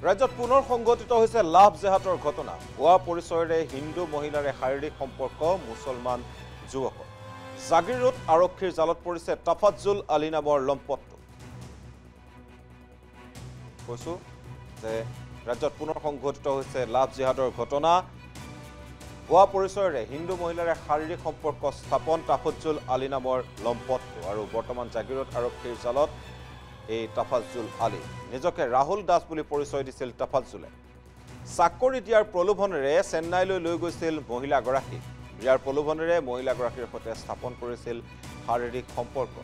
ৰাজ্যত পুনৰ সংঘটিত হৈছে লাভ জেহাদৰ ঘটনা। ভুৱা পৰিচয়েৰে হিন্দু মহিলাৰে শাৰীৰিক সম্পৰ্ক মুছলমান যুৱকৰ। জাগিৰোড আৰক্ষীৰ জালত পৰিছে তাফাজ্জুল আলী নামৰ লম্পটটো। কৈছো যে ৰাজ্যত পুনৰ সংঘটিত হৈছে লাভ জেহাদৰ ঘটনা। ভুৱা পৰিচয়েৰে হিন্দু মহিলাৰে শাৰীৰিক সম্পৰ্ক স্থাপন তাফাজ্জুল আলী নামৰ লম্পটটো আৰু বৰ্তমান জাগিৰোড আৰক্ষীৰ জালত এই তাফাজ্জুল আলী। নিজকে ৰাহুল দাস বুলি পৰিচয় দিছিল তাফাজ্জুলে। চাকৰি দিয়াৰ প্ৰলোভনেৰে চেন্নাইলৈ লৈ গৈছিল মহিলাগৰাকীক। ইয়াৰ প্ৰলোভনেৰে মহিলাগৰাকীৰ সৈতে স্থাপন কৰিছিল শাৰীৰিক সম্পৰ্ক।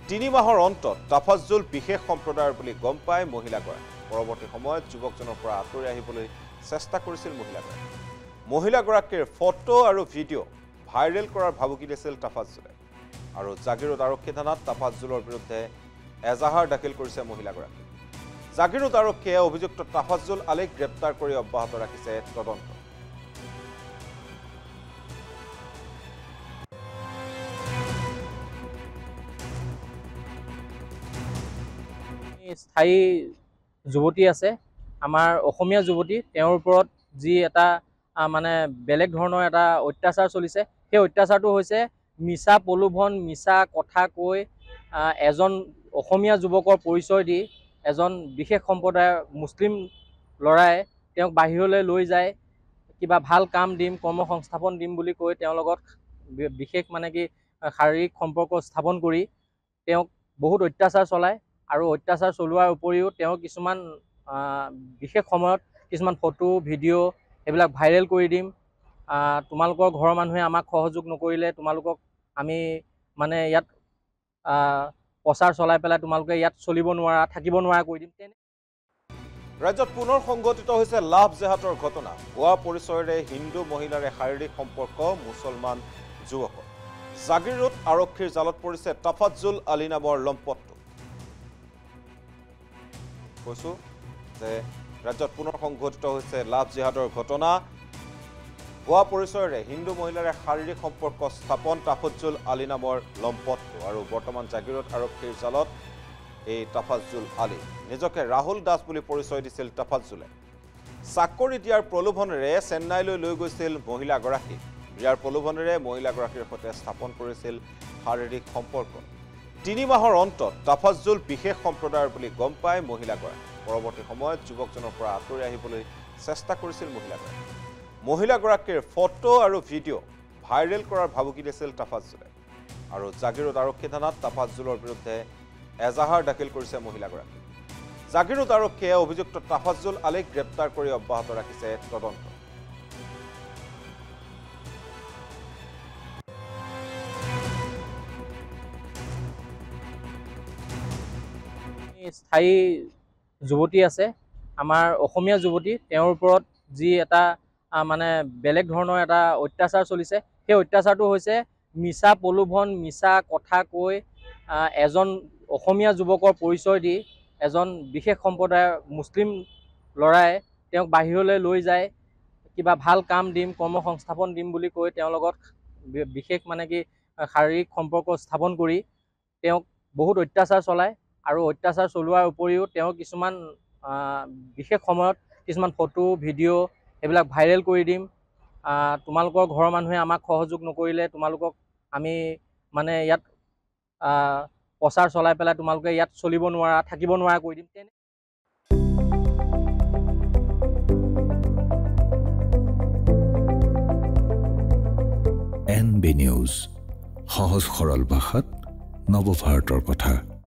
৩ মাহৰ অন্তত তাফাজ্জুল বিশেষ সম্প্ৰদায়ৰ বুলি গম পাই মহিলাগৰাকী। পৰৱৰ্তী সময়ত যুৱকজনৰ পৰা আঁতৰি আহিবলৈ চেষ্টা কৰিছিল মহিলাগৰাকী। মহিলাগৰাকীৰ ফটো আৰু ভিডিঅ' ভাইৰেল কৰাৰ ভাবুকি দিছিল তাফাজ্জুলে। আৰু জাগিৰোড আৰক্ষী থানাত তাফাজ্জুলৰ বিৰুদ্ধে এজাহাৰ দাখিল কৰিছে মহিলাগৰাকী। জাগিৰোড আৰক্ষীয়ে অভিযুক্ত তাফাজ্জুল আলীক গ্ৰেপ্তাৰ কৰি অব্যাহত ৰাখিছে তদন্ত। স্থায়ী যুৱতী আছে, আমাৰ অসমীয়া যুৱতী, তেওঁৰ ওপৰত যি এটা মানে বেলেগ ধৰণৰ এটা অত্যাচাৰ চলিছে। সেই অত্যাচাৰটো হৈছে মিছা প্ৰলোভন, মিছা কথা কৈ এজন অসমীয়া যুৱকৰ পৰিচয় দি এজন বিশেষ সম্প্ৰদায়ৰ মুছলিম ল'ৰাই তেওঁক বাহিৰলৈ লৈ যায়। কিবা ভাল কাম দিম, কৰ্ম সংস্থাপন দিম বুলি কৈ তেওঁৰ লগত বিশেষ মানে কি শাৰীৰিক সম্পৰ্ক স্থাপন কৰি তেওঁক বহুত অত্যাচাৰ চলায়। আৰু অত্যাচাৰ চলোৱাৰ উপৰিও তেওঁ কিছুমান বিশেষ সময়ত কিছুমান ফটো ভিডিঅ' এইবিলাক ভাইৰেল কৰি দিম, তোমালোকৰ ঘৰৰ মানুহে আমাক সহযোগ নকৰিলে তোমালোকক আমি মানে ইয়াত প্ৰচাৰ চলাই পেলাই তোমালোকে ইয়াত চলিব নোৱাৰা, থাকিব নোৱাৰা কৰি দিম। ৰাজ্যত পুনৰ সংঘটিত হৈছে লাভ জেহাদৰ ঘটনা। ভুৱা পৰিচয়েৰে হিন্দু মহিলাৰে শাৰীৰিক সম্পৰ্ক মুছলমান যুৱকৰ। জাগিৰোড আৰক্ষীৰ জালত পৰিছে তাফাজ্জুল আলী নামৰ লম্পটটো। কৈছো যে ৰাজ্যত পুনৰ সংঘটিত হৈছে লাভ জেহাদৰ ঘটনা। ভুৱা পৰিচয়েৰে হিন্দু মহিলাৰে শাৰীৰিক সম্পৰ্ক স্থাপন তাফাজ্জুল আলী নামৰ লম্পটটো আৰু বৰ্তমান জাগিৰোড আৰক্ষীৰ জালত এই তাফাজ্জুল আলী। নিজকে ৰাহুল দাস বুলি পৰিচয় দিছিল তাফাজ্জুলে। চাকৰি দিয়াৰ প্ৰলোভনেৰে চেন্নাইলৈ লৈ গৈছিল মহিলাগৰাকীক। ইয়াৰ প্ৰলোভনেৰে মহিলাগৰাকীৰ সৈতে স্থাপন কৰিছিল শাৰীৰিক সম্পৰ্ক। ৩ মাহৰ অন্তত তাফাজ্জুল বিশেষ সম্প্ৰদায়ৰ বুলি গম পাই মহিলাগৰাকী। পৰৱৰ্তী সময়ত যুৱকজনৰ পৰা আঁতৰি আহিবলৈ চেষ্টা কৰিছিল মহিলাগৰাকী। মহিলাগৰাকীৰ ফটো আৰু ভিডিঅ' ভাইৰেল কৰাৰ ভাবুকি দিছিল তাফাজ্জুলে। আৰু জাগিৰোড আৰক্ষী থানাত তাফাজ্জুলৰ বিৰুদ্ধে এজাহাৰ দাখিল কৰিছে মহিলাগৰাকী। জাগিৰোড আৰক্ষীয়ে অভিযুক্ত তাফাজ্জুল আলীক গ্ৰেপ্তাৰ কৰি অব্যাহত ৰাখিছে তদন্ত। স্থায়ী যুৱতী আছে, আমাৰ অসমীয়া যুৱতী, তেওঁৰ ওপৰত যি এটা মানে বেলেগ ধৰণৰ এটা অত্যাচাৰ চলিছে। সেই অত্যাচাৰটো হৈছে মিছা প্ৰলোভন, মিছা কথা কৈ এজন অসমীয়া যুৱকৰ পৰিচয় দি এজন বিশেষ সম্প্ৰদায়ৰ মুছলিম ল'ৰাই তেওঁক বাহিৰলৈ লৈ যায়। কিবা ভাল কাম দিম, কৰ্ম সংস্থাপন দিম বুলি কৈ তেওঁৰ লগত বিশেষ মানে কি শাৰীৰিক সম্পৰ্ক স্থাপন কৰি তেওঁক বহুত অত্যাচাৰ চলায়। আৰু অত্যাচাৰ চলোৱাৰ উপৰিও তেওঁ কিছুমান বিশেষ সময়ত কিছুমান ফটো ভিডিঅ' এইবিলাক ভাইৰেল কৰি দিম, তোমালোকৰ ঘৰৰ মানুহে আমাক সহযোগ নকৰিলে তোমালোকক আমি মানে ইয়াত প্ৰচাৰ চলাই পেলাই তোমালোকে ইয়াত চলিব নোৱাৰা, থাকিব নোৱাৰা কৰি দিম। NB নিউজ, সহজ সৰল ভাষাত নৱভাৰতৰ কথা।